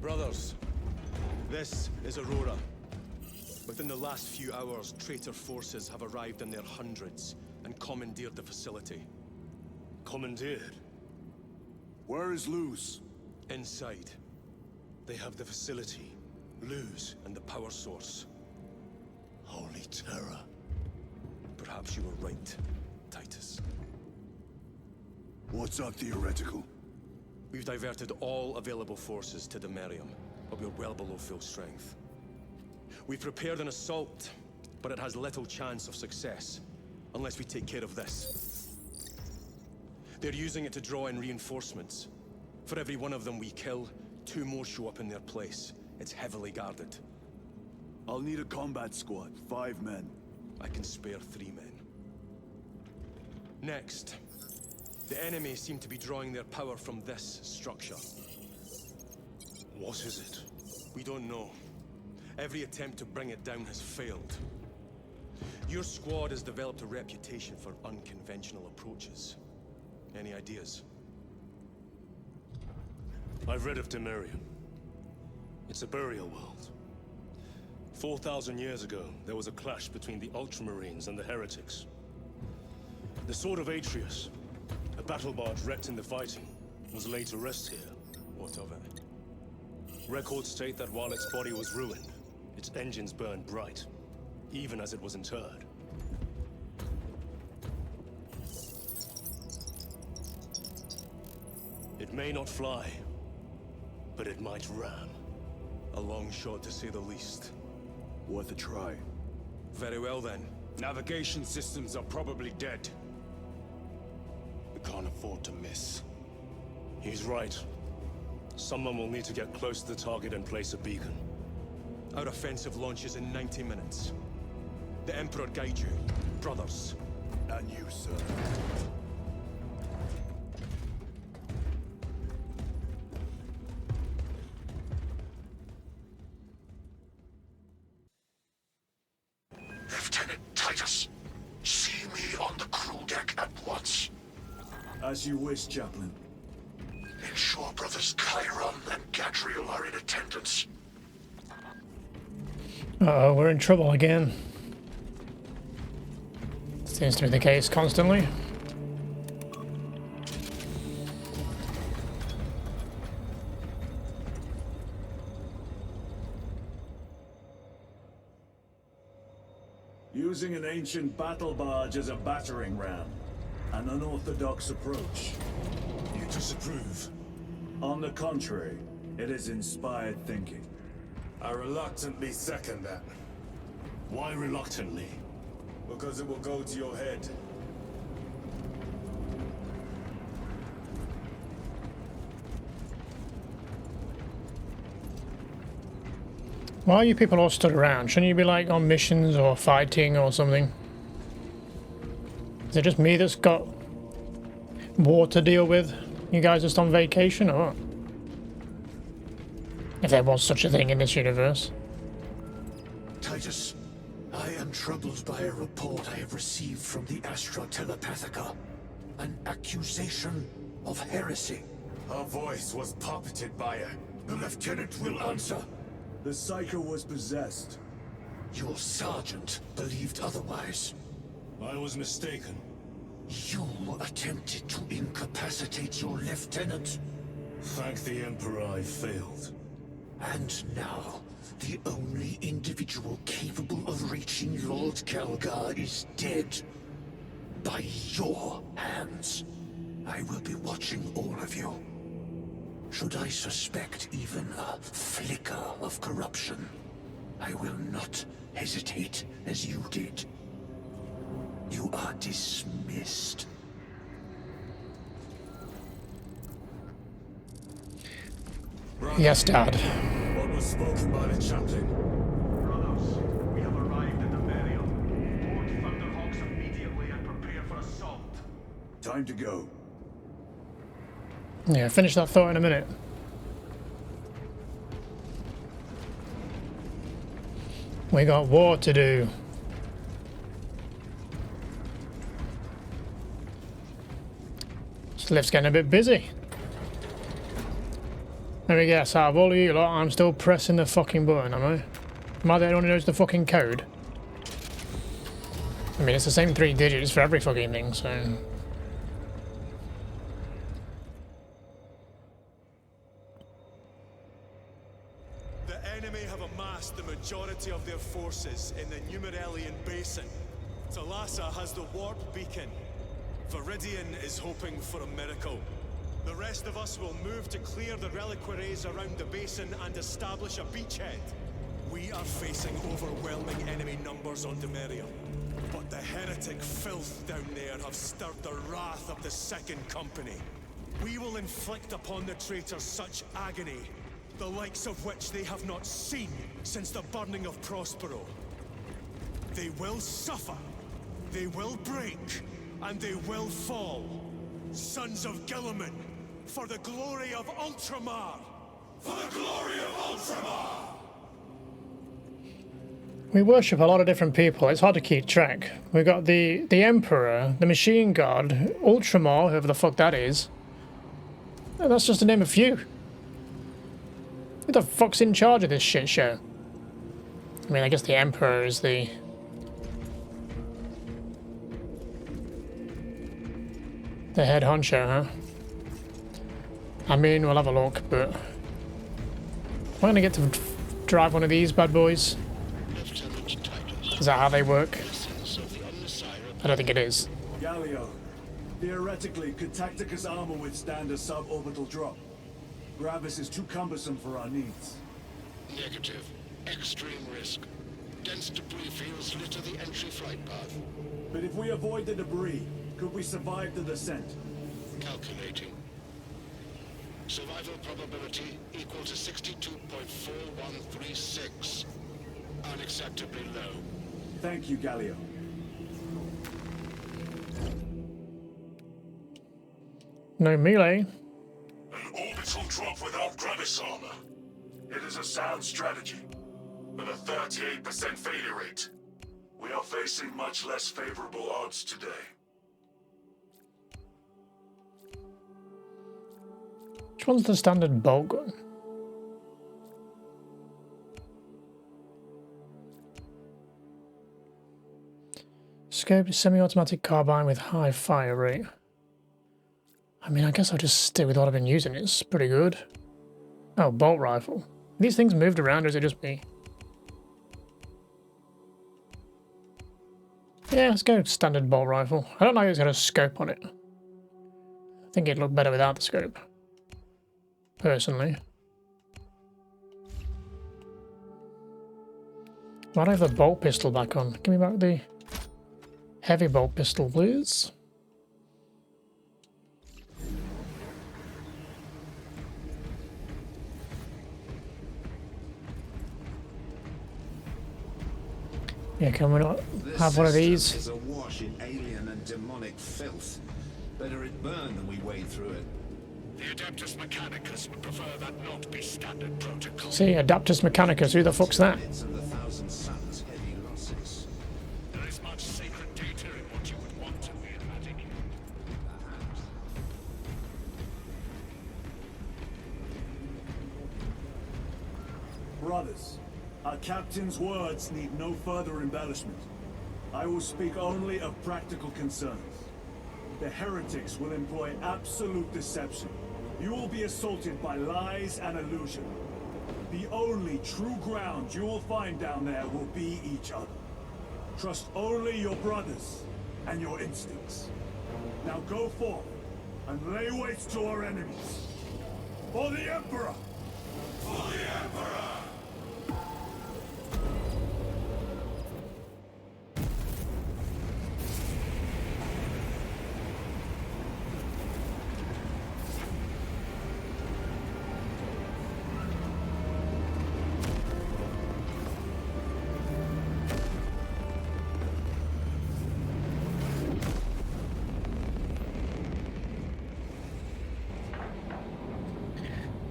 Brothers, this is Aurora. Within the last few hours, traitor forces have arrived in their hundreds and commandeered the facility. Commandeered? Where is Luz? Inside. They have the facility, Luz, and the power source. Holy terror. Perhaps you were right, Titus. What's our theoretical? We've diverted all available forces to the Imperium, but we're well below full strength. We've prepared an assault, but it has little chance of success, unless we take care of this. They're using it to draw in reinforcements. For every one of them we kill, 2 more show up in their place. It's heavily guarded. I'll need a combat squad, 5 men. I can spare 3 men. Next, the enemy seem to be drawing their power from this structure. What is it? We don't know. Every attempt to bring it down has failed. Your squad has developed a reputation for unconventional approaches. Any ideas? I've read of Imperium. It's a burial world. 4,000 years ago, there was a clash between the Ultramarines and the Heretics. The Sword of Atreus, a battle barge wrecked in the fighting, was laid to rest here. What of it? Records state that while its body was ruined, its engines burned bright, even as it was interred. It may not fly, but it might ram. A long shot to say the least. Worth a try. Very well then. Navigation systems are probably dead. We can't afford to miss. He's right. Someone will need to get close to the target and place a beacon. Our offensive launches in 90 minutes. The Emperor guide you, brothers. And you, sir. Lieutenant Titus, see me on the crew deck at once. As you wish, Chaplain. Ensure brothers Chiron and Gadriel are in attendance. Uh-oh, we're in trouble again. Seems to be the case constantly. Using an ancient battle barge as a battering ram. An unorthodox approach. You disapprove? On the contrary, it is inspired thinking. I reluctantly second that. Why reluctantly? Because it will go to your head. Why are you people all stood around? Shouldn't you be like on missions or fighting or something? Is it just me that's got war to deal with? You guys just on vacation or what? If there was such a thing in this universe. Titus, I am troubled by a report I have received from the Astra Telepathica. An accusation of heresy. Her voice was puppeted by her. The lieutenant will answer. The Psycho was possessed. Your sergeant believed otherwise. I was mistaken. You attempted to incapacitate your lieutenant. Thank the Emperor I failed. And now, the only individual capable of reaching Lord Kelgar is dead. By your hands. I will be watching all of you. Should I suspect even a flicker of corruption, I will not hesitate as you did. You are dismissed. Yes, Dad. What was spoken by the chaplain? Brothers, we have arrived at the Imperium. Board Thunderhawks immediately and prepare for assault. Time to go. Yeah, finish that thought in a minute. We got war to do. This lift's getting a bit busy. Let me guess, out of all of you lot, I'm still pressing the fucking button, am I? Am I the only one who knows the fucking code? I mean, it's the same 3 digits for every fucking thing, so... The enemy have amassed the majority of their forces in the Numeralian Basin. Thalassa has the warp beacon. Viridian is hoping for a miracle. The rest of us will move to clear the reliquaries around the basin and establish a beachhead. We are facing overwhelming enemy numbers on Imperium. But the heretic filth down there have stirred the wrath of the Second Company. We will inflict upon the traitors such agony, the likes of which they have not seen since the burning of Prospero. They will suffer, they will break, and they will fall. Sons of Gilliman, for the glory of Ultramar! For the glory of Ultramar! We worship a lot of different people, it's hard to keep track. We've got the Emperor, the Machine God, Ultramar, whoever the fuck that is. Oh, that's just to name a few. Who the fuck's in charge of this shit show? I mean, I guess the Emperor is the... the head honcho, huh? I mean, we'll have a look, but... am I going to get to drive one of these bad boys? Is that how they work? I don't think it is. Galio, theoretically, could Tacticus armor withstand a suborbital drop? Gravis is too cumbersome for our needs. Negative. Extreme risk. Dense debris fields litter the entry flight path. But if we avoid the debris, could we survive the descent? Calculating. Survival probability equal to 62.4136. Unacceptably low. Thank you, Galio. No melee. An orbital drop without Gravis armor. It is a sound strategy, with a 38% failure rate. We are facing much less favorable odds today. Which one's the standard bolt gun? Scoped semi-automatic carbine with high fire rate. I mean, I guess I'll just stick with what I've been using. It's pretty good. Oh, bolt rifle. Are these things moved around, or is it just me? Yeah, let's go standard bolt rifle. I don't know if it's got a scope on it. I think it'd look better without the scope. Personally. Why do I have the bolt pistol back on? Give me back the heavy bolt pistol, please. Yeah, can we not have one of these? This system is awash in alien and demonic filth. Better it burn than we wade through it. The Adeptus Mechanicus would prefer that not be standard protocol. See, Adeptus Mechanicus, who the fuck's that? It's of the Thousand Suns heavy losses. There is much sacred data in what you would want to be eradicated. Brothers, our captain's words need no further embellishment. I will speak only of practical concerns. The heretics will employ absolute deception. You will be assaulted by lies and illusion. The only true ground you will find down there will be each other. Trust only your brothers and your instincts. Now go forth and lay waste to our enemies. For the Emperor! For the Emperor!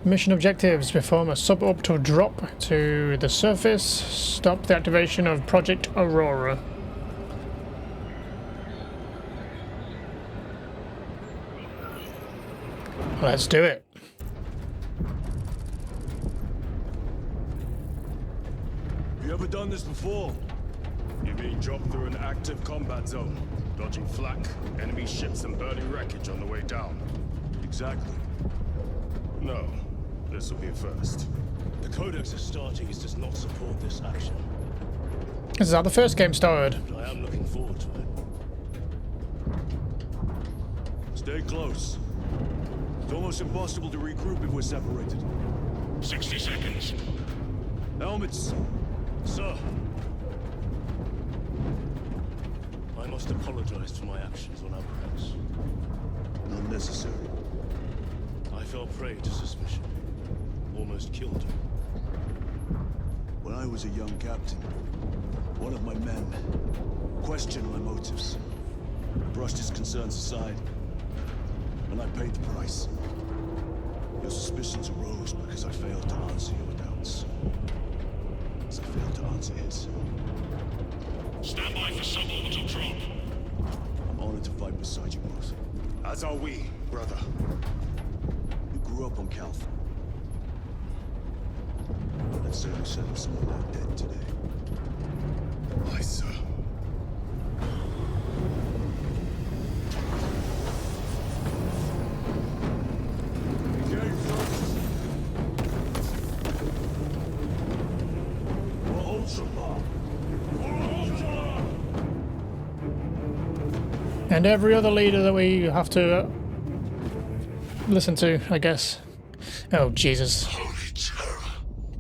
Mission objectives: perform a suborbital drop to the surface, stop the activation of Project Aurora. Let's do it. You ever done this before? You mean drop through an active combat zone, dodging flak, enemy ships and burning wreckage on the way down? Exactly. No. This will be a first. The Codex Astartes does not support this action, This is how the first game started. but I am looking forward to it. Stay close. It's almost impossible to regroup if we're separated. 60 seconds. Helmets! Sir! I must apologize for my actions on Abrax. Not necessary. I fell prey to suspicion. Almost killed you. When I was a young captain, one of my men questioned my motives. Brushed his concerns aside, and I paid the price. Your suspicions arose because I failed to answer your doubts. As I failed to answer his. Stand by for suborbital drop. I'm honored to fight beside you both. As are we, brother. You grew up on Calth. Let's say we settle someone out dead today. Aye, sir. And every other leader that we have to listen to, I guess. Oh, Jesus. Holy terror.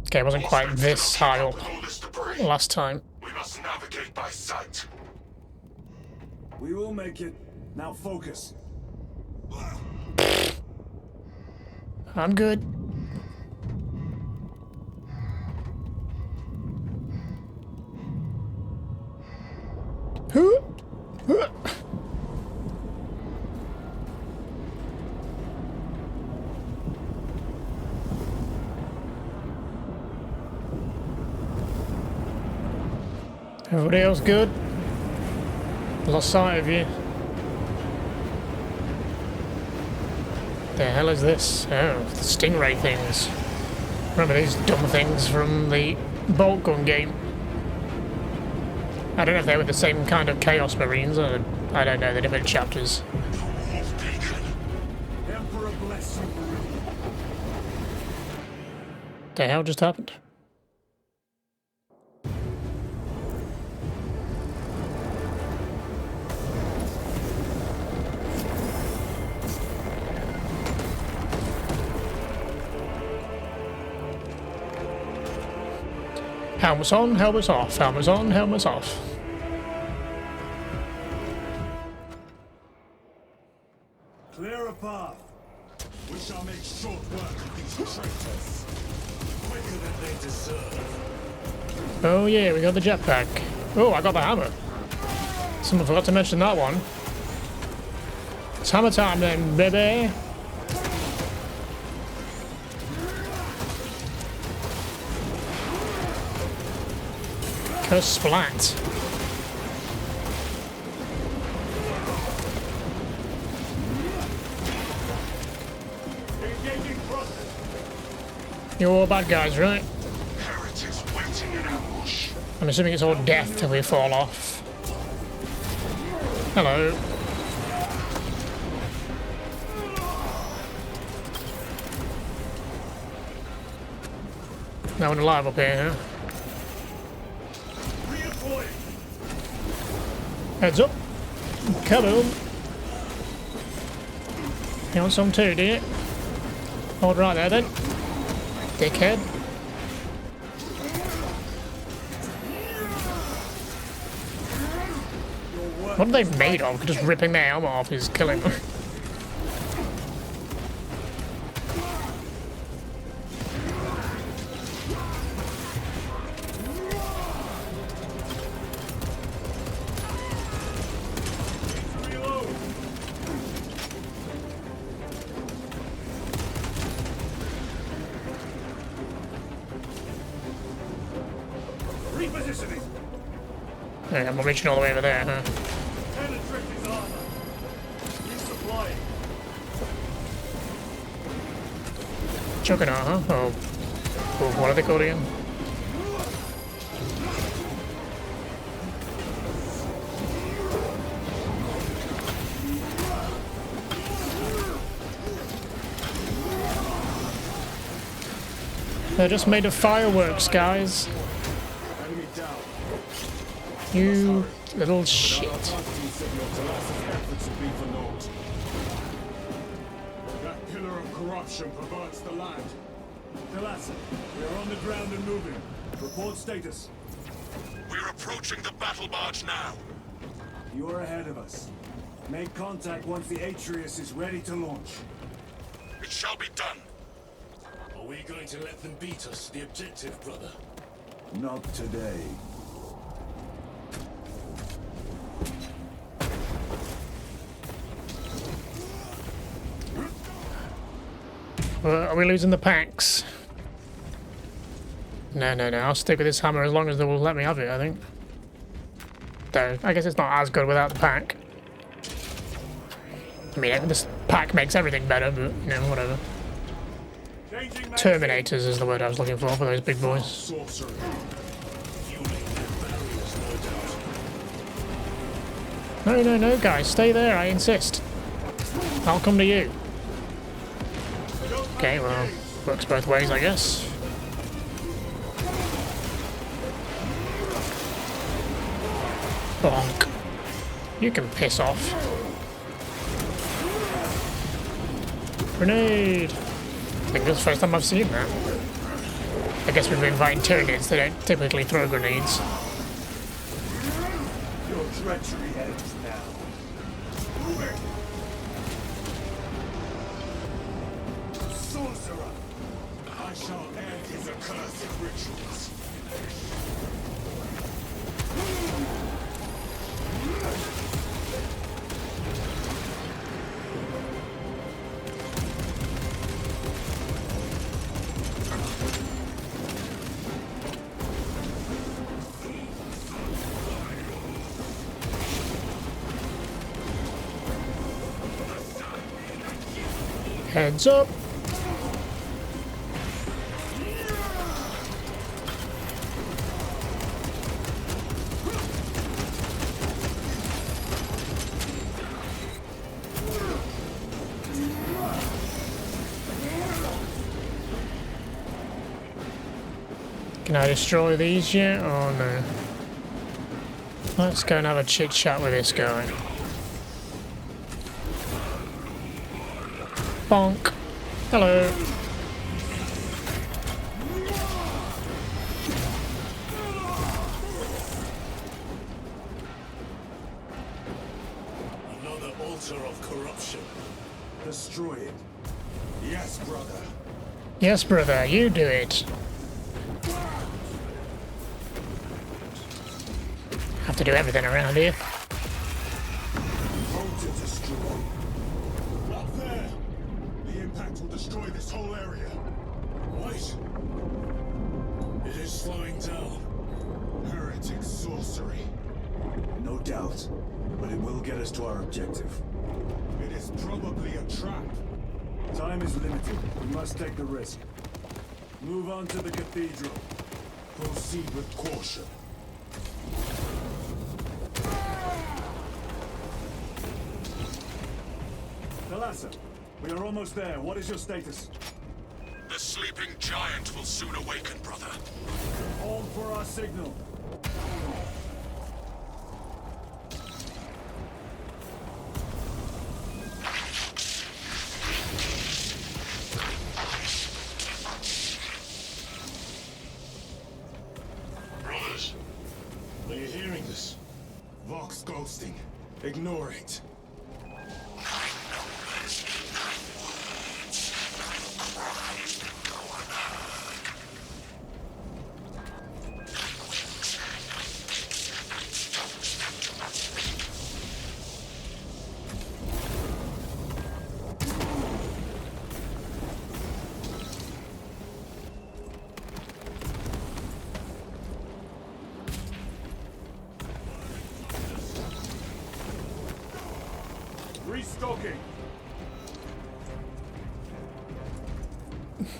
Okay, it wasn't quite this high up All this debris. last time. We must navigate by sight. We will make it. Now focus. I'm good. Huh? Huh? Everybody else good? Lost sight of you. The hell is this? Oh, the stingray things. Remember these dumb things from the bolt gun game? I don't know if they were the same kind of Chaos Marines, or I don't know the different chapters. Emperor bless you. The hell just happened? Helmets on, helmets off, helmets on, helmets off. Clear a path. We shall make short work of these traitors. Quicker than they deserve. Oh yeah, we got the jetpack. Oh, I got the hammer. Someone forgot to mention that one. It's hammer time then, baby. Splat. You're all bad guys, right? Heretics waiting in ambush. I'm assuming it's all death till we fall off. Hello. No one alive up here, huh? Heads up. Kaboom. You want some too, do you? Hold right there then. Dickhead. What are they made of? Just ripping their armor off is killing them. Repositioning. Yeah, I'm reaching all the way over there, huh? Penetrate his armor. Resupplying. Juggernaut, huh? Oh, what are they called again? They're just made of fireworks, guys. Enemy down. You little shit. That pillar of corruption perverts the land. Talassa, we are on the ground and moving. Report status. We're approaching the battle barge now. You are ahead of us. Make contact once the Atreus is ready to launch. It shall be done. Are we going to let them beat us to the objective, brother? Not today. Are we losing the packs? No, no, no. I'll stick with this hammer as long as they will let me have it, I think. Though, I guess it's not as good without the pack. I mean, this pack makes everything better, but, you know, whatever. Terminators is the word I was looking for those big boys. Sorcery. No, no, no, guys. Stay there, I insist. I'll come to you. Okay, well, works both ways, I guess. Bonk. You can piss off. Grenade! I think this is the first time I've seen that. I guess we've been fighting Tyranids, they don't typically throw grenades. Your treachery ends now. Sorcerer! I shall end his accursed rituals. Heads up! Can I destroy these yet? Oh no. Let's go and have a chit chat with this guy. Bonk. Hello. Another altar of corruption. Destroy it. Yes, brother. Yes, brother, you do it. Have to do everything around here. Altar destroy. Up there! The impact will destroy this whole area. Wait. It is slowing down. Heretic sorcery. No doubt, but it will get us to our objective. It is probably a trap. Time is limited. We must take the risk. Move on to the cathedral. Proceed with caution. Talassa, we are almost there. What is your status? The sleeping giant will soon awaken, brother. Hold for our signal. Brothers, Are you hearing this? Vox ghosting. Ignore it. Restocking.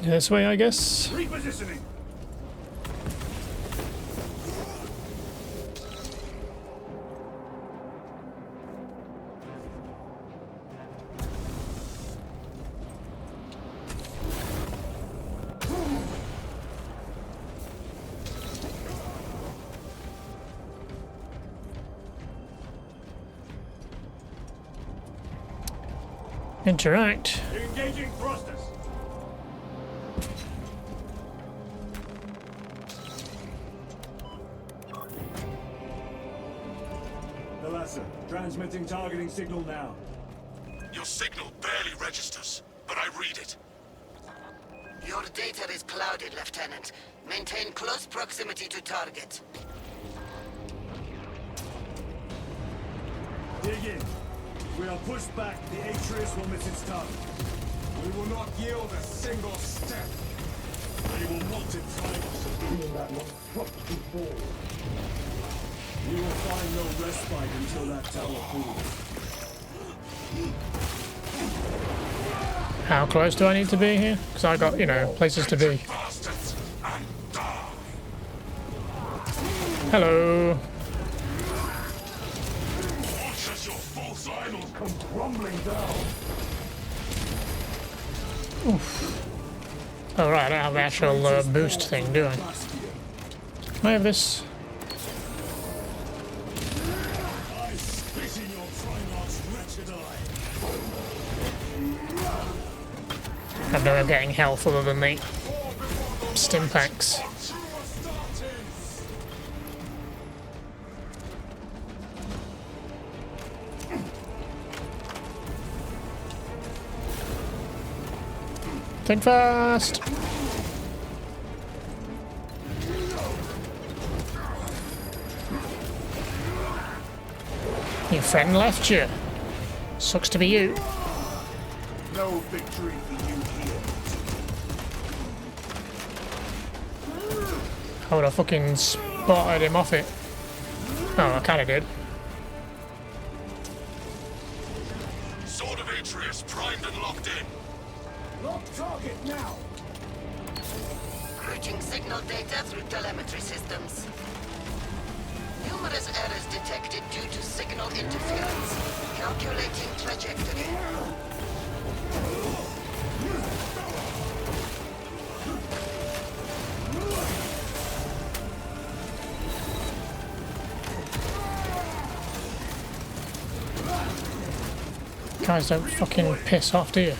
This way, I guess. Repositioning. Interact. Engaging thrusters. Thalassa, transmitting targeting signal now. Your signal barely registers, but I read it. Your data is clouded, Lieutenant. Maintain close proximity to target. Dig in. If we are pushed back, the Atreus will miss its target. We will not yield a single step. They will not deprive us of being that long fucking ball. We will find no respite until that tower falls. How close do I need to be here? Because I got, you know, places to be. Bastards and die. Hello. Watch as your false idols Come crumbling down. Oh right, I don't have the actual boost thing, do I? Can I have this? I spit in your Tyranids' wretched eye. I have no way of getting health other than the stim packs. Think fast! Your friend left you. Sucks to be you. No victory for you here. I would have fucking spotted him off it. Oh, I kinda did. Sword of Atreus primed and locked in. Lock target now. Routing signal data through telemetry systems. Numerous errors detected due to signal interference. Calculating trajectory. Guys, don't fucking piss off, do you?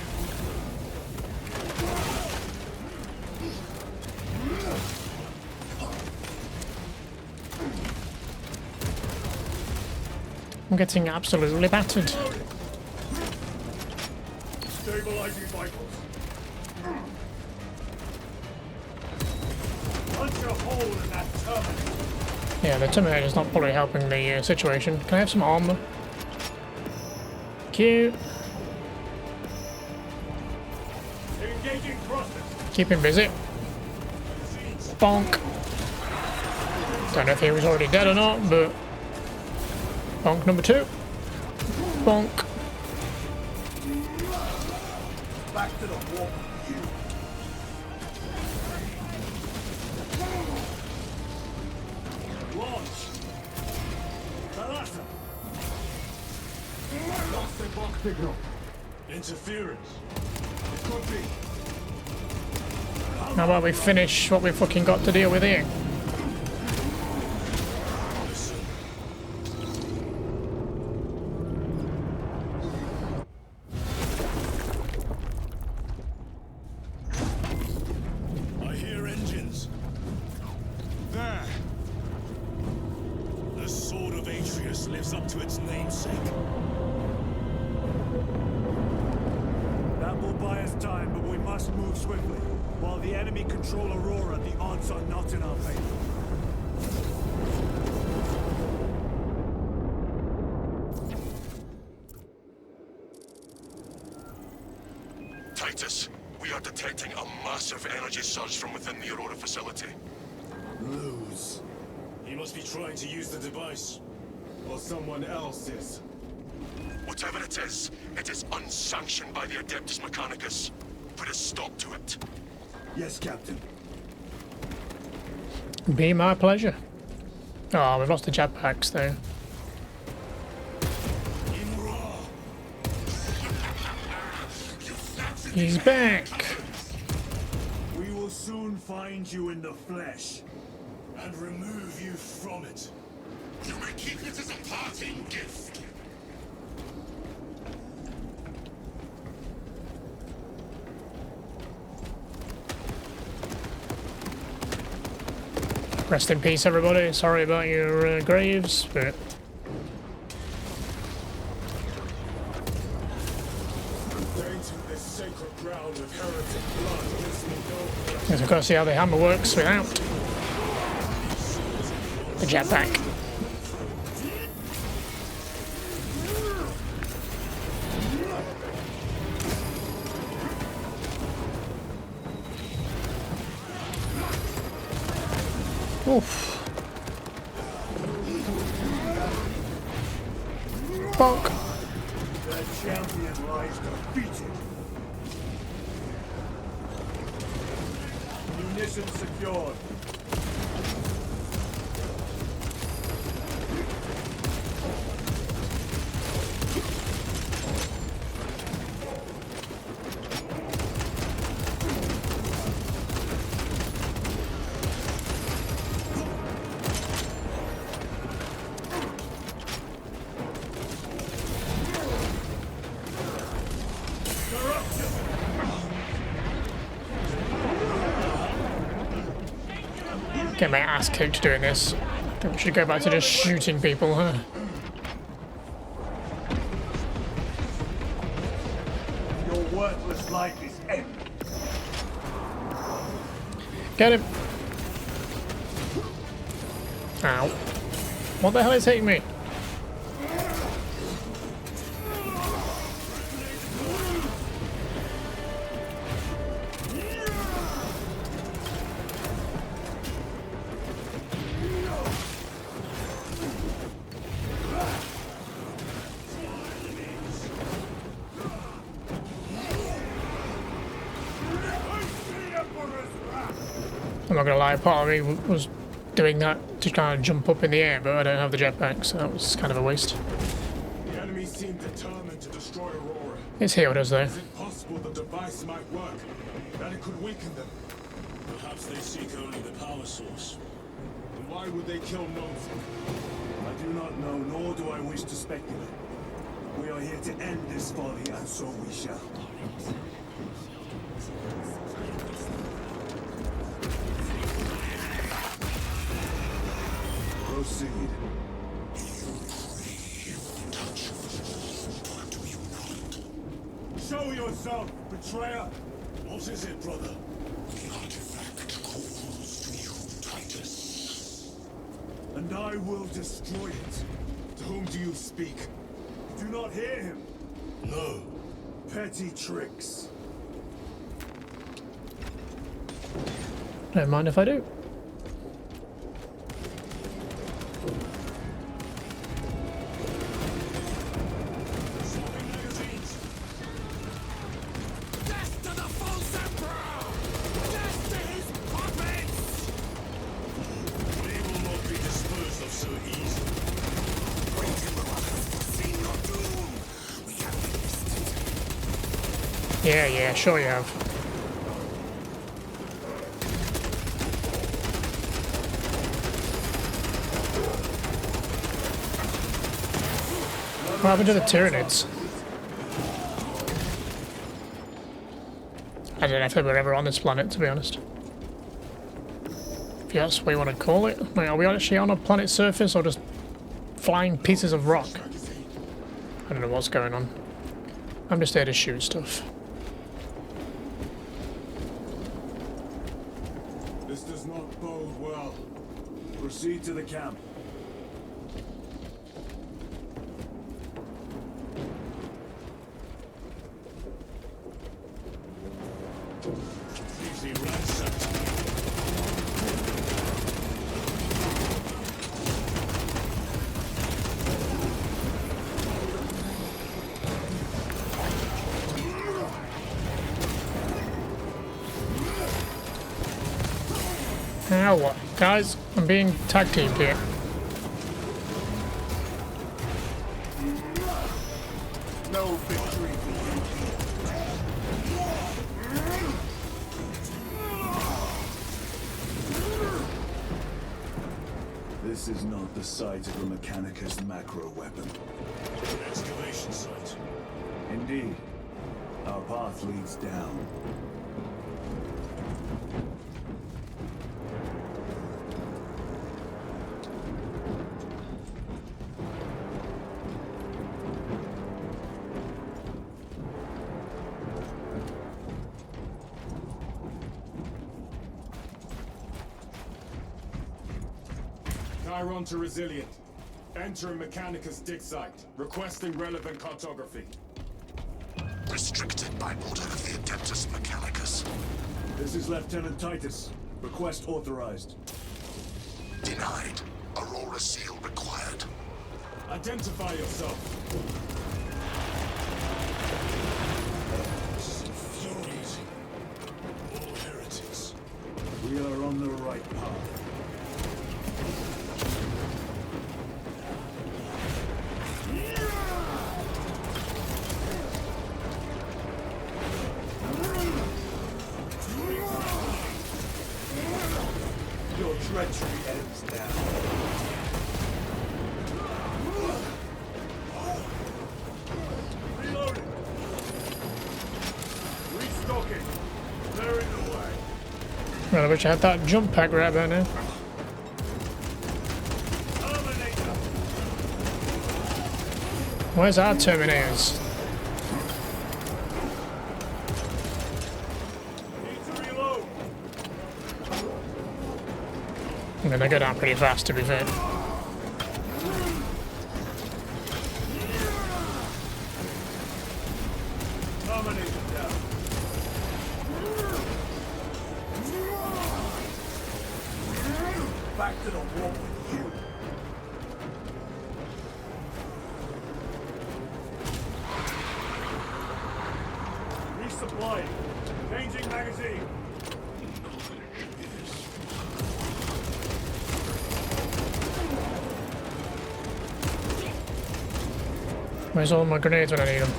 I'm getting absolutely battered. Stabilizing vitals. Punch a hole in that terminal. Yeah, the Terminator's not probably helping the situation. Can I have some armor? Cute. Engaging thrusters. Keep him busy. Bonk. Don't know if he was already dead or not, but bonk number 2. Bonk. Back to the warp. Launch. Thalassa. Lost the box signal. Interference. It could be. How about we finish what we fucking got to deal with here? I hear engines. There! The Sword of Atreus lives up to its namesake. That will buy us time, but we must move swiftly. While the enemy control Aurora, the odds are not in our favor. Titus, we are detecting a massive energy surge from within the Aurora facility. Lose. He must be trying to use the device. Or someone else is. Whatever it is unsanctioned by the Adeptus Mechanicus. Put a stop to it. Yes, Captain. Be my pleasure. Oh, we've lost the jetpacks though. He's back. We will soon find you in the flesh. And remove you from it. You may keep it as a parting gift. Rest in peace, everybody. Sorry about your graves, but... Guess I've got to see how the hammer works without the jetpack. Oof. Bonk. The champion lies defeated. Munitions secured. Get my ass kicked doing this. I think we should go back to just shooting people, huh? Your worthless life is ended. Get him! Ow. What the hell is hitting me? I'm not gonna lie, part of me was doing that to kind of jump up in the air, but I don't have the jetpack, so that was kind of a waste. The enemy seem determined to destroy Aurora. It's healed us though. Is it possible the device might work? That it could weaken them? Perhaps they seek only the power source. Then why would they kill Nosy? I do not know, nor do I wish to speculate. We are here to end this folly, and so we shall. Proceed. Show yourself, betrayer! What is it, brother? The artifact calls to you, Titus. And I will destroy it. To whom do you speak? Do not hear him. No. Petty tricks. Don't mind if I do. Yeah, sure you have. What happened to the Tyranids? I don't know if they were ever on this planet, to be honest. If that's what you want to call it. Wait, are we actually on a planet's surface or just flying pieces of rock? I don't know what's going on. I'm just there to shoot stuff. This does not bode well. Proceed to the camp. Easy ransacked. Now what? Guys, I'm being tag teamed here. No victory for you. This is not the site of a Mechanicus macro weapon. An excavation site. Indeed. Our path leads down. Chiron to Resilient. Entering Mechanicus dig site. Requesting relevant cartography. Restricted by order of the Adeptus Mechanicus. This is Lieutenant Titus. Request authorized. Denied. Aurora seal required. Identify yourself. This is infuriating. All heretics. We are on the right path. Your treachery ends now. Reloading. Restocking. Clearing the way. Well, I wish I had that jump pack right about now. Terminator. Where's our Terminators? Need to reload. I mean, they go down pretty fast, to be fair. Terminator down. Back to the wall with you. Resupplying. Changing magazine. Where's all my grenades when I need them?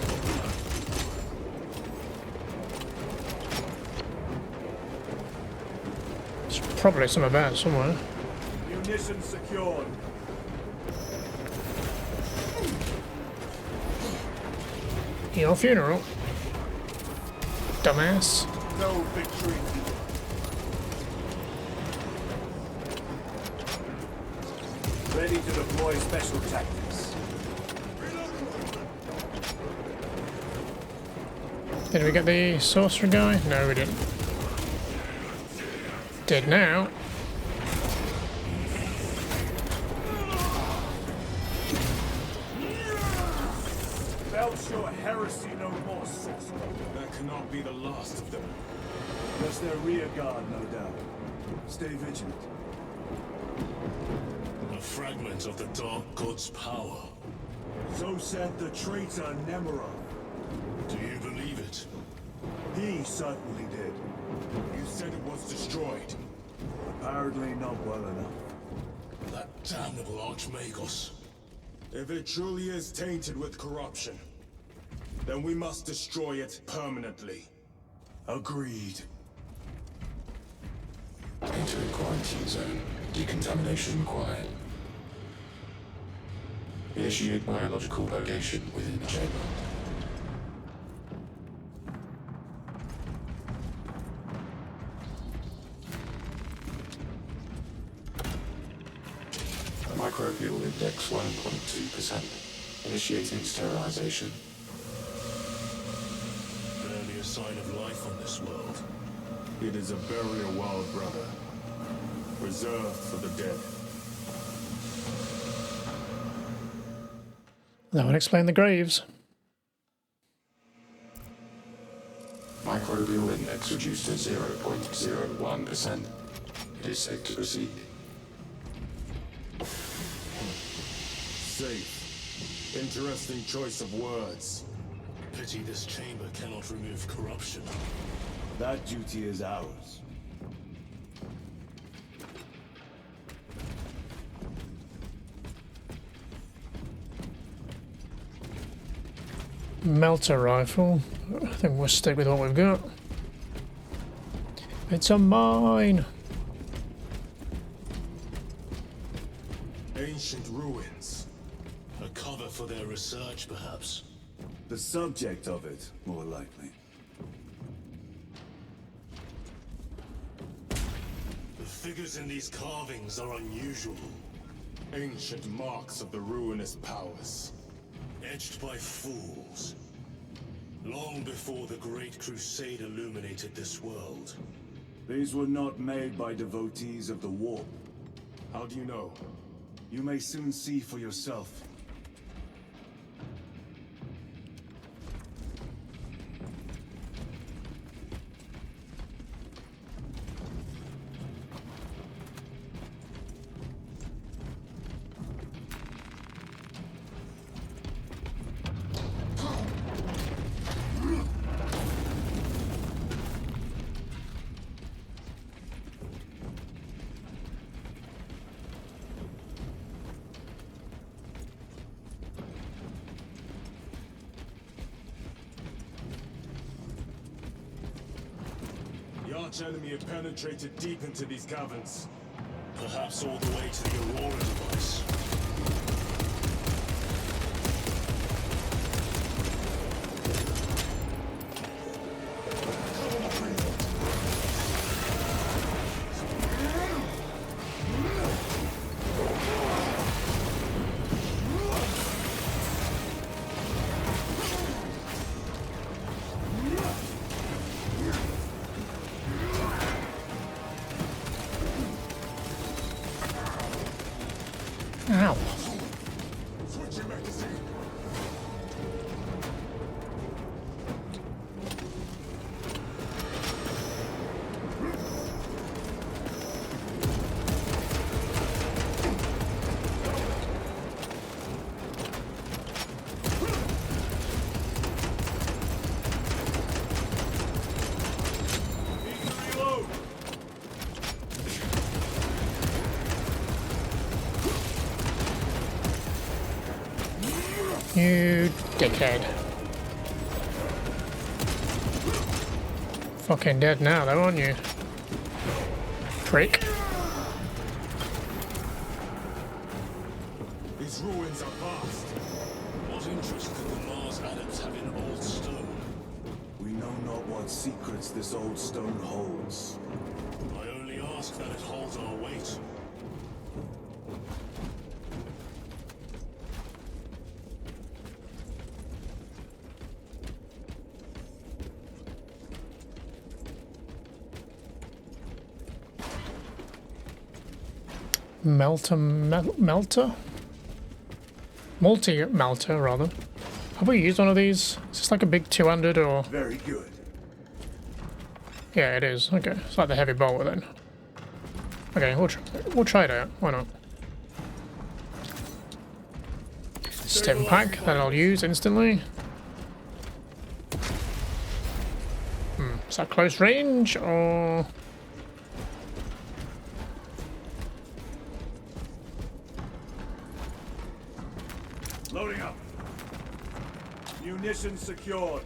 There's probably some about somewhere. Munitions secured. Your funeral. Dumbass. No victory. Ready to deploy special tactics. Did we get the sorcerer guy? No, we didn't. Did now. Belch your heresy no more, sorcerer. That cannot be the last of them. That's their rear guard, no doubt. Stay vigilant. A fragment of the Dark God's power. So said the traitor Nemerov. Do you believe it? He certainly did. You said it was destroyed. Apparently not well enough. That damnable Archmagos. If it truly is tainted with corruption, then we must destroy it permanently. Agreed. Entering quarantine zone. Decontamination required. Initiate biological purgation within the chamber. Microbial index 1.2%. Initiating sterilization. Barely a sign of life on this world. It is a burial world, brother. Reserved for the dead. That would explain the graves. Microbial index reduced to 0.01%. It is safe to proceed. Safe. Interesting choice of words. Pity this chamber cannot remove corruption. That duty is ours. Melter rifle. I think we'll stick with what we've got. It's a mine. Ancient ruins. A cover for their research, perhaps. The subject of it, more likely. The figures in these carvings are unusual. Ancient marks of the ruinous powers. Edged by fools. Long before the Great Crusade illuminated this world. These were not made by devotees of the warp. How do you know? You may soon see for yourself. The arch-enemy have penetrated deep into these caverns. Perhaps all the way to the Aurora device. Ow. Switching magazine. Need to reload. You dickhead. Fucking dead now though, aren't you? Prick. These ruins are vast. What interest could the Mars adepts have in old stone? We know not what secrets this old stone holds. I only ask that it holds our weight. Melter? Multi-melter, rather. Have we used one of these? Is this like a big 200 or...? Very good. Yeah, it is. Okay, it's like the heavy bolter then. Okay, we'll try it out. Why not? Stim pack that I'll use instantly. Is that close range or...? Loading up. Munitions secured.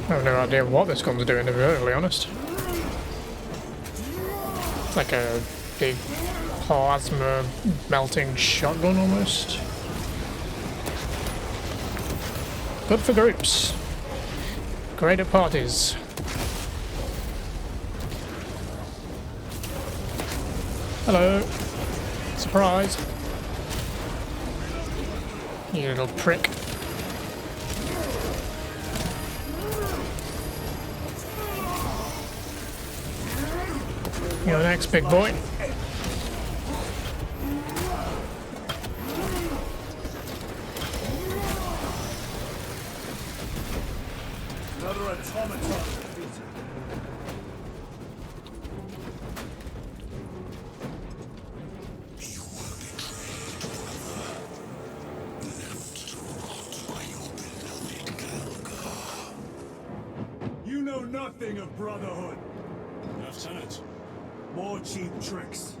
I have no idea what this gun's doing, to be perfectly honest. It's like a big plasma melting shotgun almost. Good for groups. Great at parties. Hello. Surprise. You little prick. You're next, big boy. Another automaton defeated. You know nothing of brotherhood. Lieutenant. More cheap tricks.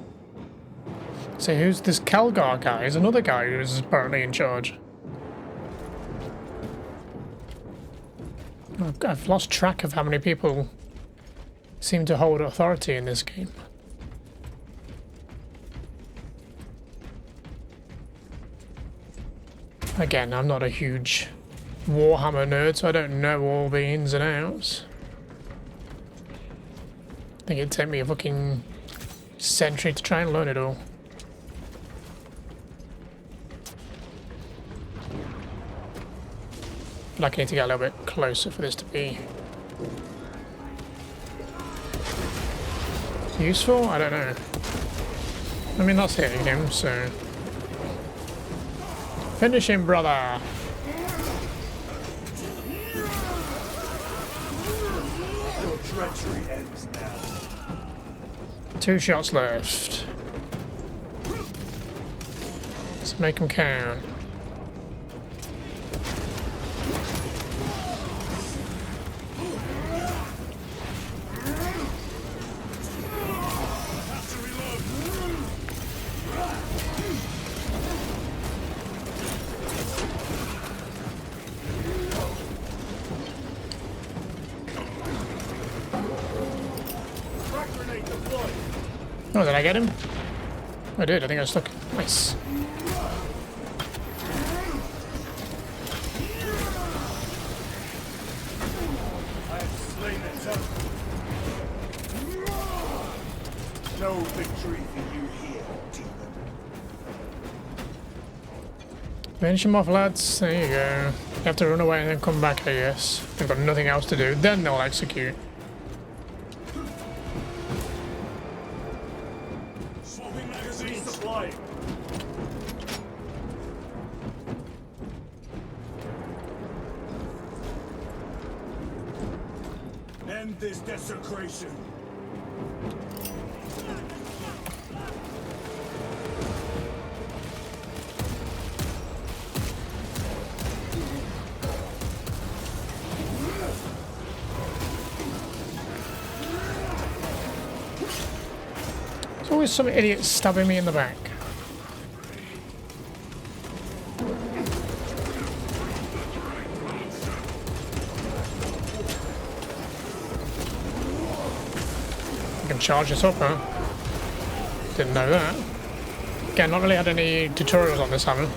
So who's this Calgar guy? Is another guy who's apparently in charge. I've lost track of how many people seem to hold authority in this game. Again, I'm not a huge Warhammer nerd, so I don't know all the ins and outs. I think it'd take me a fucking century to try and learn it all. Like I need to get a little bit closer for this to be useful? I don't know. I mean, that's hitting him, so... Finish him, brother! Your treachery ends now. 2 shots left. Let's make them count. Oh, did I get him? I did, I think I was stuck. Nice. I have slain the tough. No victory for you here, demon. Finish him off, lads. There you go. You have to run away and then come back, I guess. They've got nothing else to do. Then they'll execute. End this desecration. There's always some idiot stabbing me in the back. Charge this up, huh? Didn't know that. Again, not really had any tutorials on this, have I?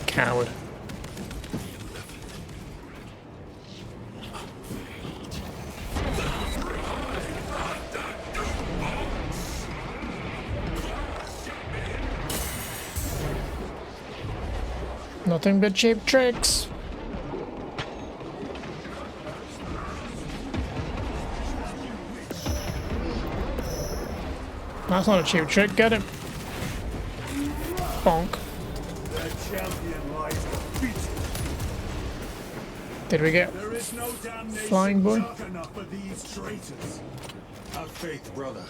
Coward. Nothing but cheap tricks. That's not a cheap trick, get him. Bonk. Did we get Flying Boy? Have faith, brother.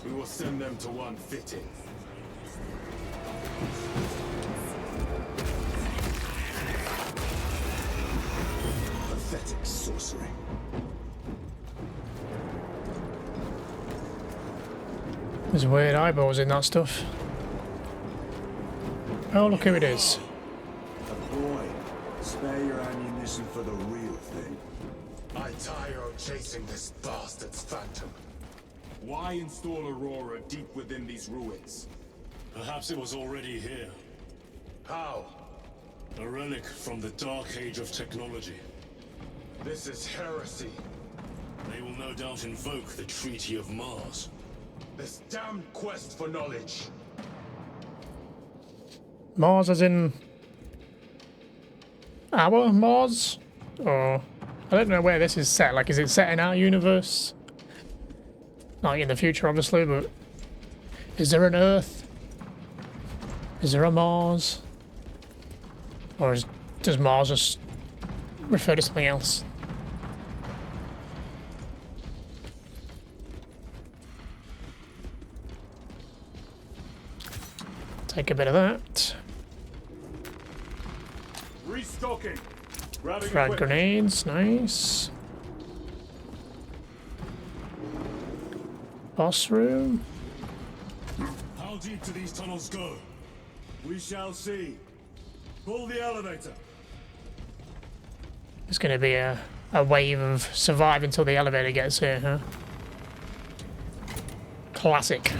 We will send them to one fitting. Pathetic sorcery. There's weird eyeballs in that stuff. Oh, look who it is. A boy. Spare your ammunition for the real thing. I tire of chasing this bastard's phantom. Why install Aurora deep within these ruins? Perhaps it was already here. How? A relic from the dark age of technology. This is heresy. They will no doubt invoke the Treaty of Mars. This damned quest for knowledge. Mars as in... our Mars? Or... I don't know where this is set. Like, is it set in our universe? Not in the future, obviously, but... Is there an Earth? Is there a Mars? Or does Mars just refer to something else? Take a bit of that. Restocking. Grabbing Frag equipment. grenades, nice. Boss room. How deep do these tunnels go? We shall see. Pull the elevator. It's going to be a wave of survive until the elevator gets here, huh? Classic.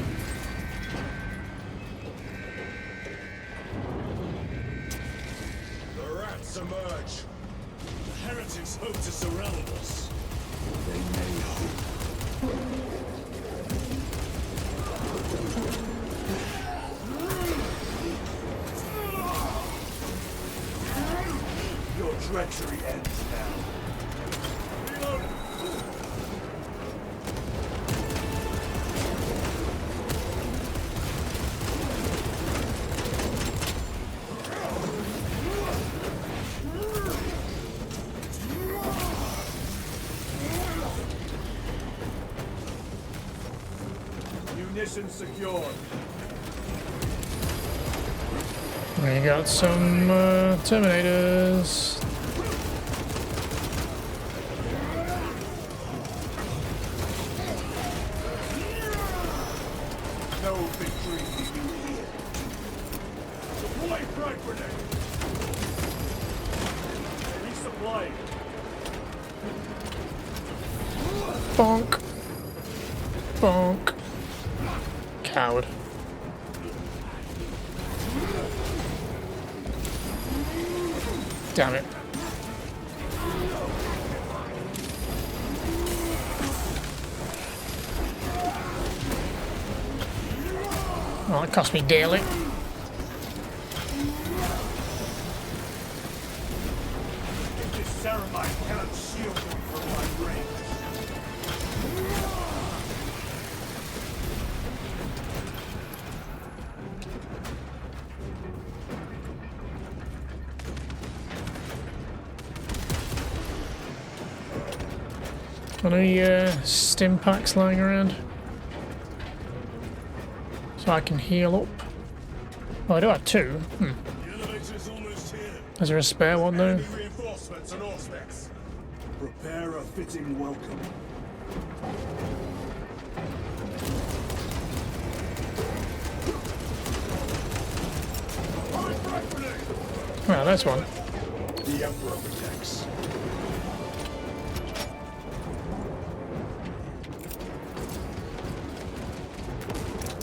The rats emerge. The heretics hope to surround us. They may hope. Your treachery ends now. Reloading. Munitions secured. We got some Terminators. No victory for you here. Deploy frag grenade. Resupplying. Bonk. Bonk. Coward. Damn it. Oh, it cost me dearly. This ceramide cannot shield you from my range. Any stim packs lying around? So I can heal up. Oh, I do have two. The elevator's almost here. Is there a spare one though? Enemy reinforcements and Auspex. Prepare a fitting welcome. Well, there's one. The Emperor protects.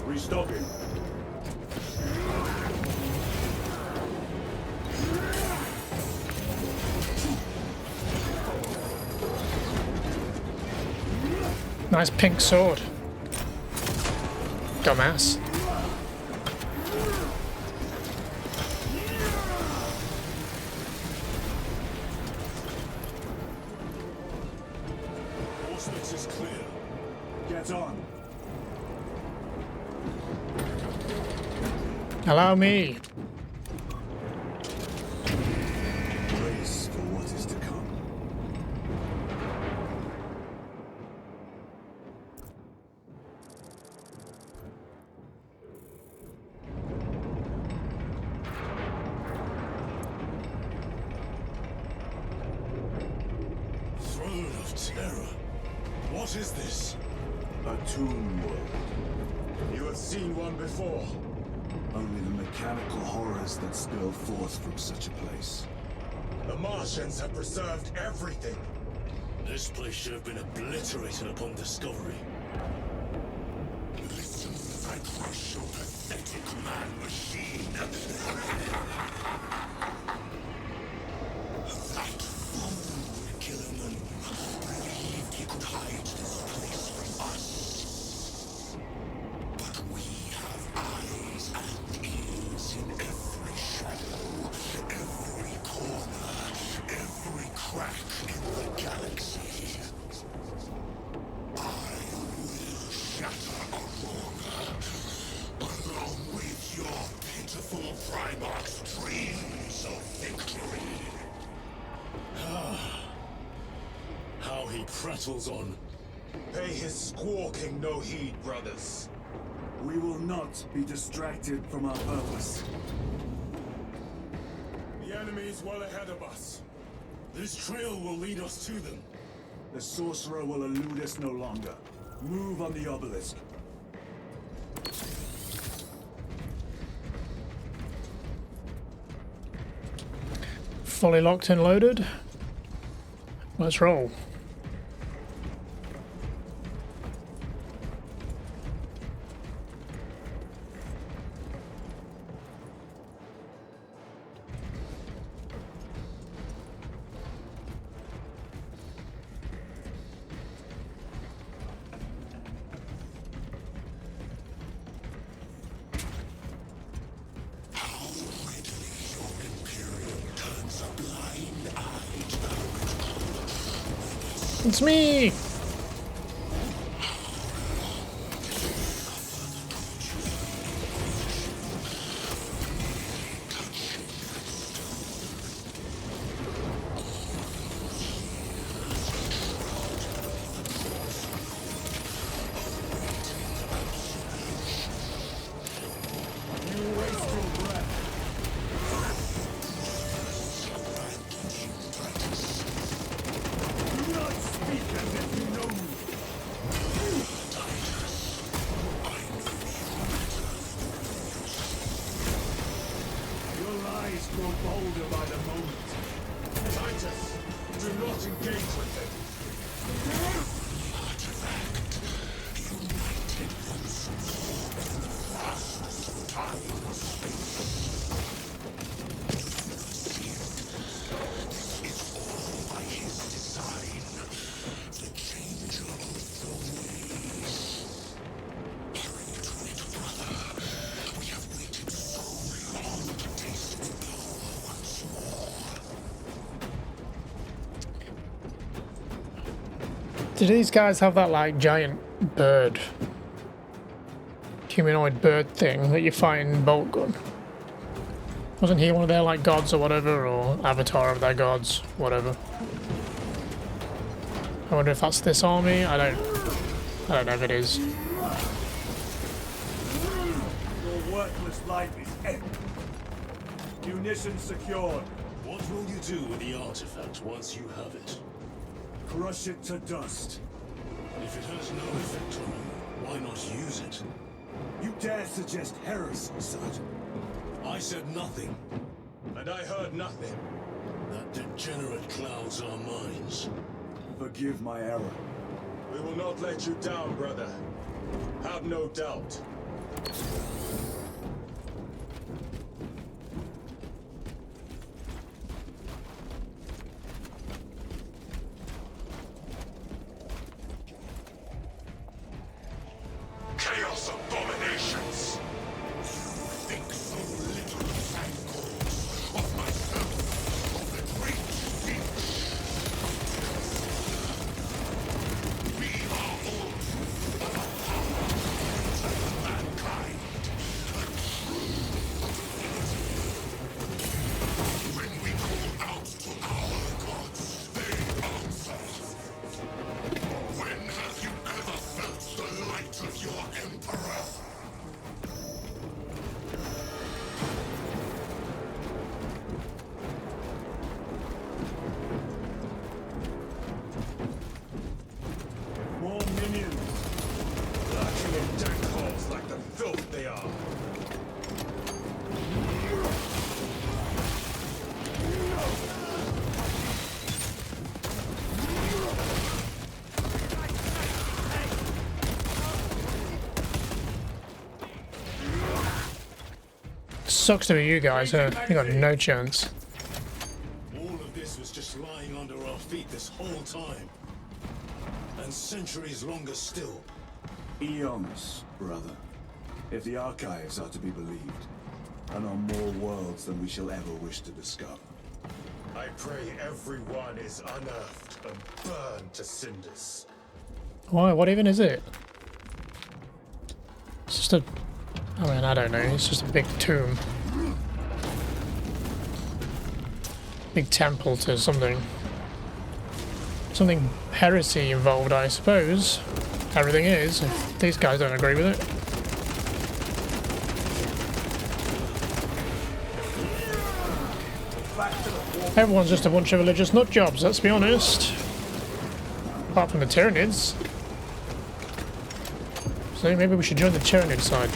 Restocking. Nice pink sword. Dumbass. Auspex is clear. Get on. Allow me. Brace for what is to come. Throne of Terror. What is this? A tomb world. You have seen one before. Only the mechanical horrors that spill forth from such a place. The Martians have preserved everything. This place should have been obliterated upon discovery. Listen, I crush your pathetic man-machine. That fool, Killerman, believed he could hide this place from us. But we have eyes and ears in every shadow, every corner, every crack in the galaxy. I will shatter Aurora, along with your pitiful Primarch's dreams of victory. How he prattles on. Pay his squawking no heed, brothers. We will not be distracted from our purpose. The enemy is well ahead of us. This trail will lead us to them. The sorcerer will elude us no longer. Move on the obelisk. Fully locked and loaded. Let's roll. It's me! Do these guys have that, like, giant bird, humanoid bird thing that you fight in Bolt Gun? Wasn't he one of their, like, gods or whatever, or avatar of their gods, whatever? I wonder if that's this army. I don't know if it is. Your worthless life is empty. Munitions secured. What will you do with the artifact once you have it? Crush it to dust. If it has no effect on you, why not use it? You dare suggest heresy, Sergeant? I said nothing. And I heard nothing. That degenerate clouds our minds. Forgive my error. We will not let you down, brother. Have no doubt. Chaos abominations! You think so little, Thankles, of myself, of the great Finch. We are all of a power of mankind, a true when we call out to our gods, they answer. When have you ever felt the light of your Emperor? More minions. Lurking in dank holes like the filth they are. Sucks to be you guys, huh? You got no chance. All of this was just lying under our feet this whole time. And centuries longer still. Eons, brother. If the archives are to be believed, and on more worlds than we shall ever wish to discover. I pray everyone is unearthed and burned to cinders. Why? What even is it? It's just a... I mean, I don't know. It's just a big tomb. Big temple to something. Something heresy involved, I suppose. Everything is, if these guys don't agree with it. Everyone's just a bunch of religious nutjobs, let's be honest. Apart from the Tyranids. So maybe we should join the Tyranid side.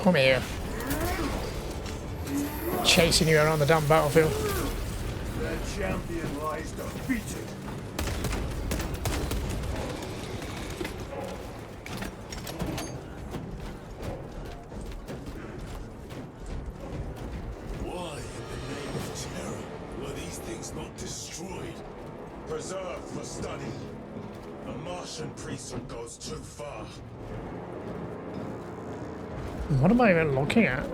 Come here. Chasing you around the damn battlefield. Their champion lies defeated. Why, in the name of terror, were these things not destroyed? Preserved for study. The Martian priesthood goes too far. What am I even looking at?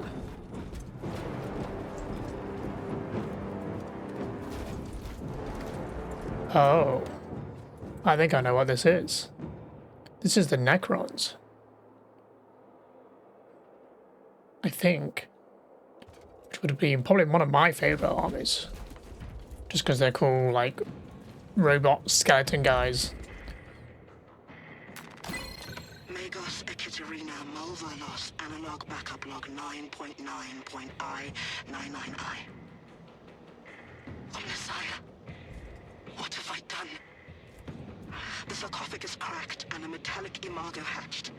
Oh. I think I know what this is. This is the Necrons. I think. Which would be probably one of my favourite armies. Just because they're cool, like, robot skeleton guys. Magos Ekaterina Mulverlos analog backup log 9.9.I99I. Messiah, what have I done? The sarcophagus cracked and a metallic imago hatched.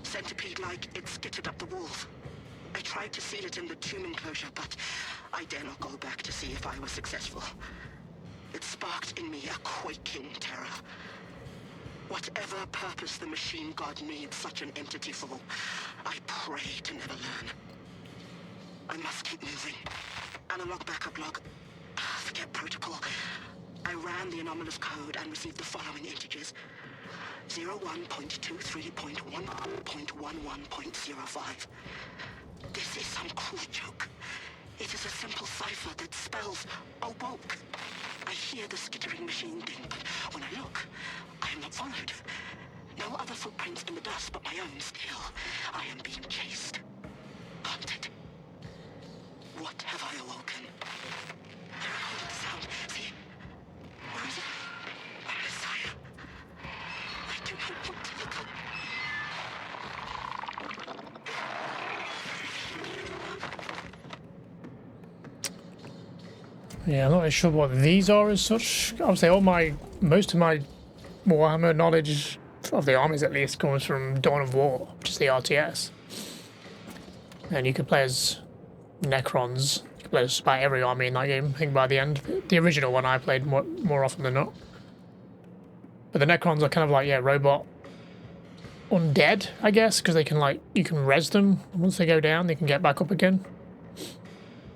Centipede-like, it skittered up the walls. I tried to seal it in the tomb enclosure, but I dare not go back to see if I was successful. It sparked in me a quaking terror. Whatever purpose the machine god needs such an entity for, I pray to never learn. I must keep moving. Analog backup log. Forget protocol. I ran the anomalous code and received the following integers. 01.23.1.11.05. This is some cruel joke. It is a simple cipher that spells awoke. I hear the skittering machine ding, but when I look, I am not followed. No other footprints in the dust but my own still. I am being chased. Haunted. What have I awoken? I recorded the sound. See? Where is it? Messiah. I do not want to look up. Yeah, I'm not really sure what these are as such. Obviously, most of my Warhammer knowledge of the armies, at least, comes from Dawn of War, which is the RTS. And you could play as Necrons. You could play as by every army in that game. I think by the end, the original one I played more often than not. But the Necrons are kind of like, yeah, robot undead, I guess, because they can, like, you can res them. Once they go down, they can get back up again.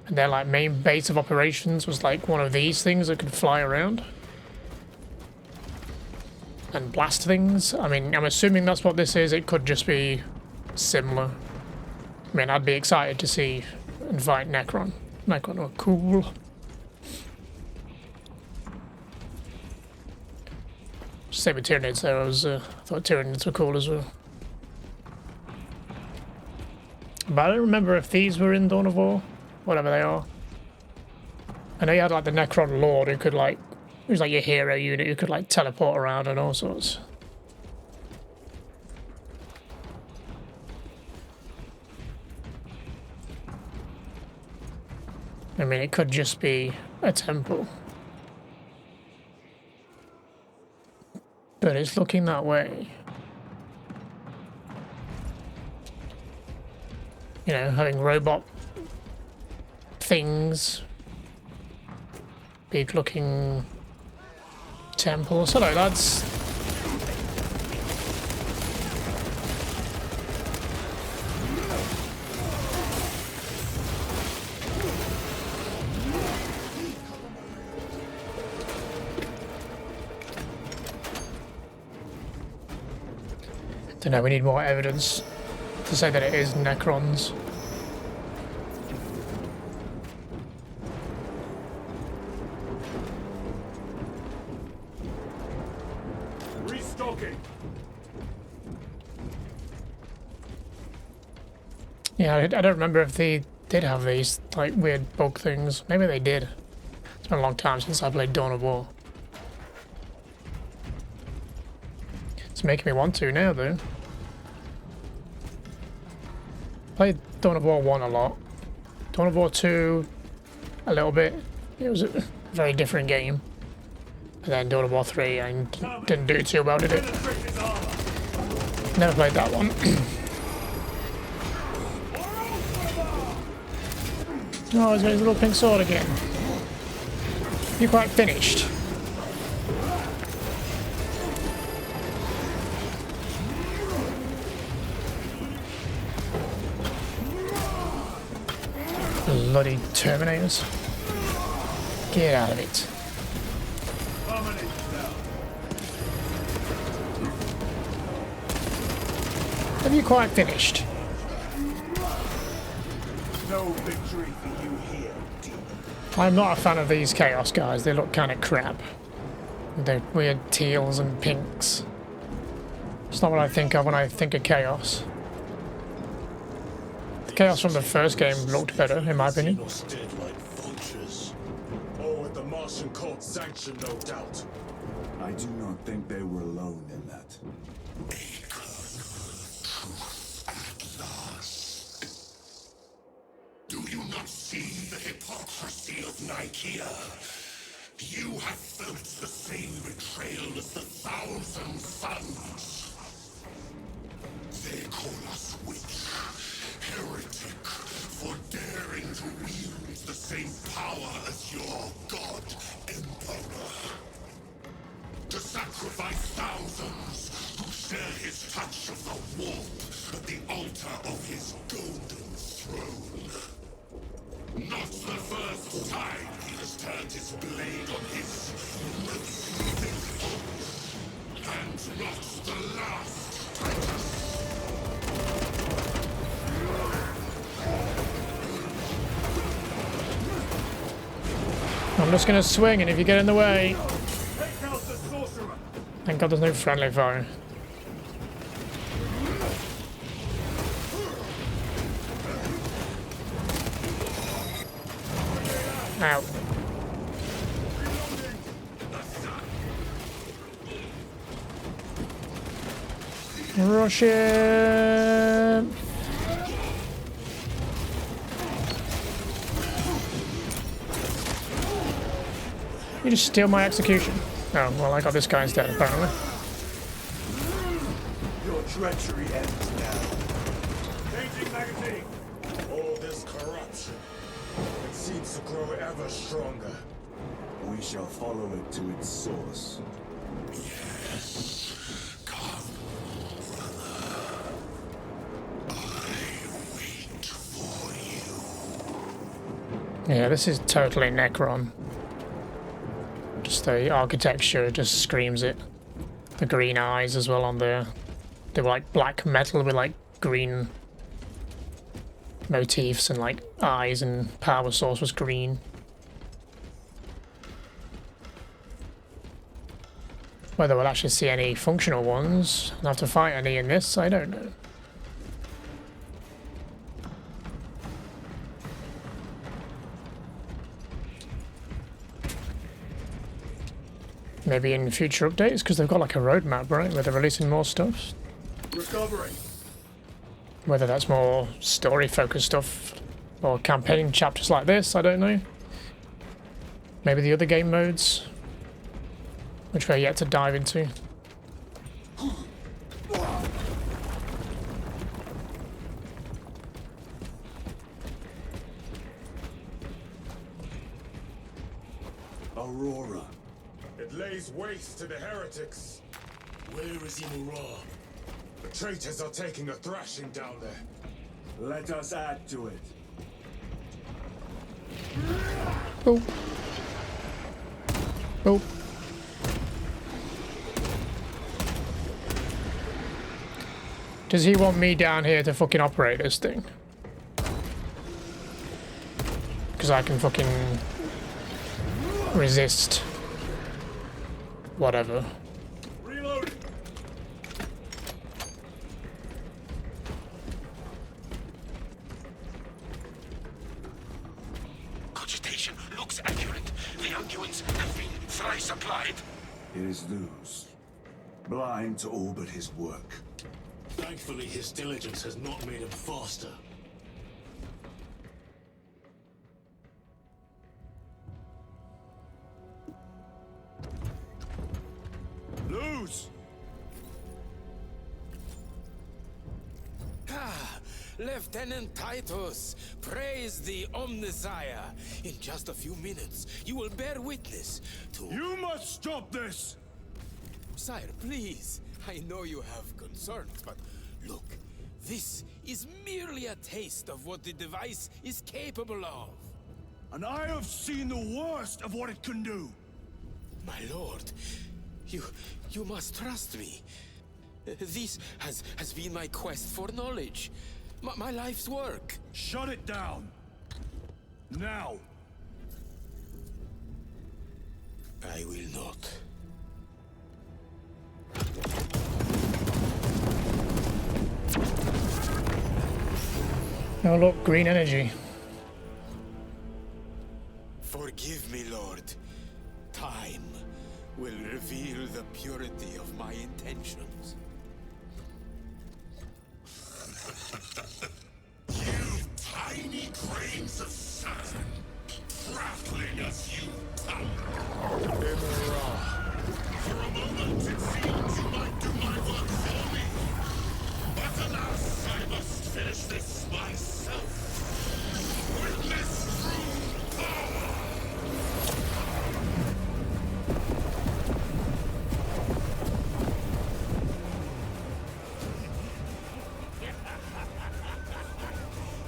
And their, like, main base of operations was, like, one of these things that could fly around and blast things. I mean, I'm assuming that's what this is. It could just be similar. I mean, I'd be excited to see and fight Necron. Necron are cool. Same with Tyranids there. I thought Tyranids were cool as well. But I don't remember if these were in Dawn of War. Whatever they are. I know you had like the Necron Lord who could like, he was like your hero unit who could like teleport around and all sorts. I mean, it could just be a temple. But it's looking that way. You know, having robot things, big looking temples. Hello lads. Don't know, we need more evidence to say that it is Necrons. Yeah, I don't remember if they did have these, like, weird bug things. Maybe they did. It's been a long time since I played Dawn of War. It's making me want to now, though. Played Dawn of War 1 a lot. Dawn of War 2, a little bit. It was a very different game. And then Dawn of War 3, I didn't do too well, did it? Never played that one. Oh, he's got his little pink sword again. You're quite finished. Bloody Terminators. Get out of it. Have you quite finished? No victory for you here, demon. I'm not a fan of these Chaos guys. They look kind of crap. They're weird teals and pinks. It's not what I think of when I think of Chaos. The Chaos from the first game looked better, in my opinion. Oh, with the Martian cult's sanction, no doubt. I do not think they were alone in that. Do you not see the hypocrisy of Nicaea? You have felt the same betrayal as the Thousand Suns. They call us witch, heretic, for daring to wield the same power as your god, Emperor. To sacrifice thousands who share his touch of the warp at the altar of his golden throne. Not the first time he has turned his blade on his most faithful. And not the last, Titus. I'm just gonna swing, and if you get in the way... Take out the sorcerer! Thank God there's no friendly foe. Ow. Rush him! You just steal my execution. Oh, well, I got this guy instead, apparently. Your treachery ends now. Changing magazine! All this corruption, it seems to grow ever stronger. We shall follow it to its source. Yes, come, brother. I wait for you. Yeah, this is totally Necron. Just the architecture just screams it. The green eyes as well on there. They were like black metal with like green motifs and like eyes, and power source was green. Whether we'll actually see any functional ones and have to fight any in this, I don't know. Maybe in future updates, because they've got like a roadmap, right, where they're releasing more stuff. Recovering. Whether that's more story-focused stuff or campaign chapters like this, I don't know. Maybe the other game modes, which we're yet to dive into. Aurora. It lays waste to the heretics. Where is Imura? The traitors are taking a thrashing down there. Let us add to it. Oh. Oh. Does he want me down here to fucking operate this thing? Because I can fucking resist whatever. Reload. Cogitation looks accurate. The unguents have been thrice applied. It is Luz. Blind to all but his work. Thankfully, his diligence has not made him faster. Luz! Lieutenant Titus, praise the Omnisire. In just a few minutes, you will bear witness to... You must stop this! Sire, please. I know you have concerns, but look, this is merely a taste of what the device is capable of. And I have seen the worst of what it can do. My lord, you must trust me. This has been my quest for knowledge. My life's work. Shut it down. Now. I will not. Oh look, green energy. Forgive me, Lord. Time will reveal the purity of my intentions. You tiny grains of sand, prattling as you come. For a moment it seemed you might do my work for me. But alas, I must finish this myself. With this true power.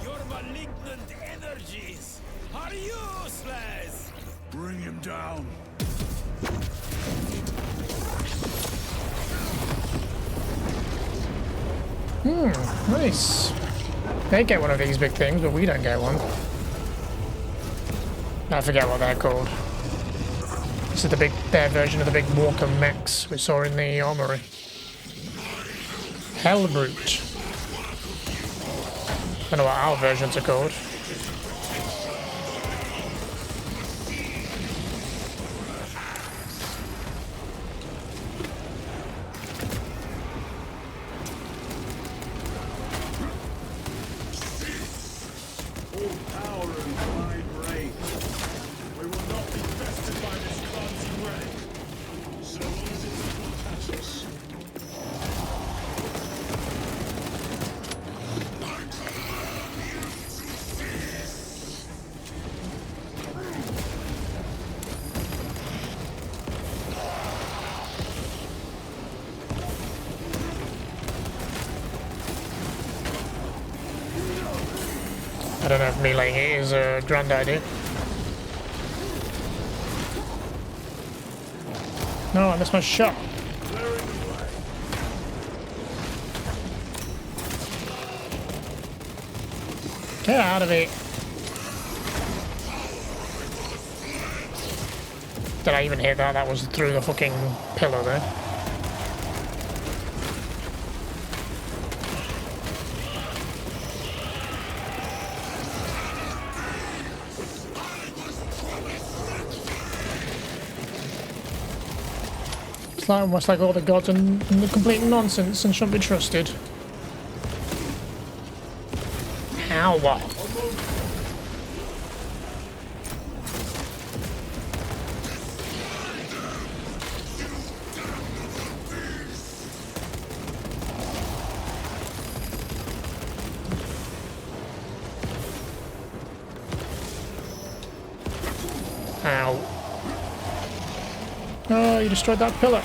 Your malignant energies are useless! Bring him down. Nice. They get one of these big things, but we don't get one. I forget what they're called. This is their version of the big walker mechs we saw in the armory. Hellbrute. I don't know what our versions are called. I don't know if meleeing it is a grand idea. No, I missed my shot. Get out of it. Did I even hit that? That was through the fucking pillar there. Almost like all the gods and the complete nonsense and shouldn't be trusted. Ow. Ow. Oh, you destroyed that pillar.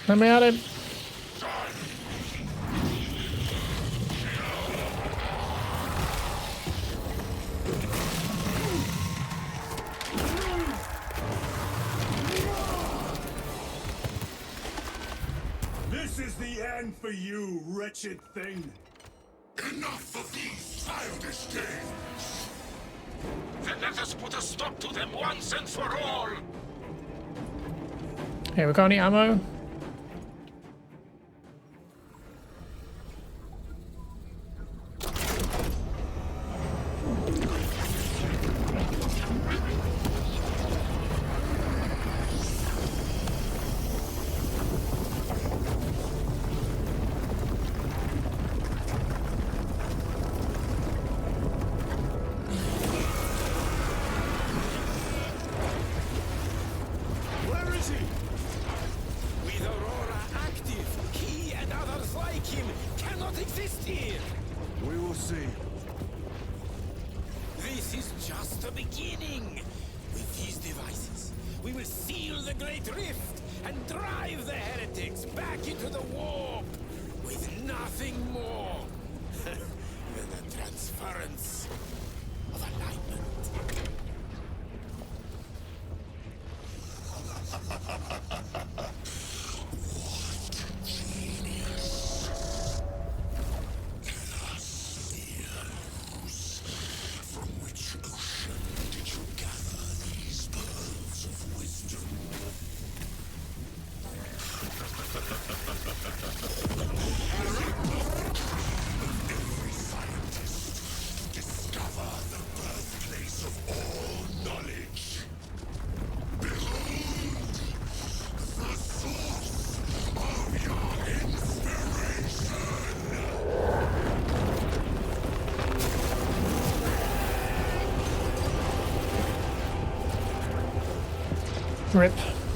Let me at him. This is the end for you, wretched thing. Enough of these childish games! Then let us put a stop to them once and for all! Hey, we got any ammo? we will seal the Great Rift and drive the heretics back into the warp with nothing more than the transference of alignment. Rip.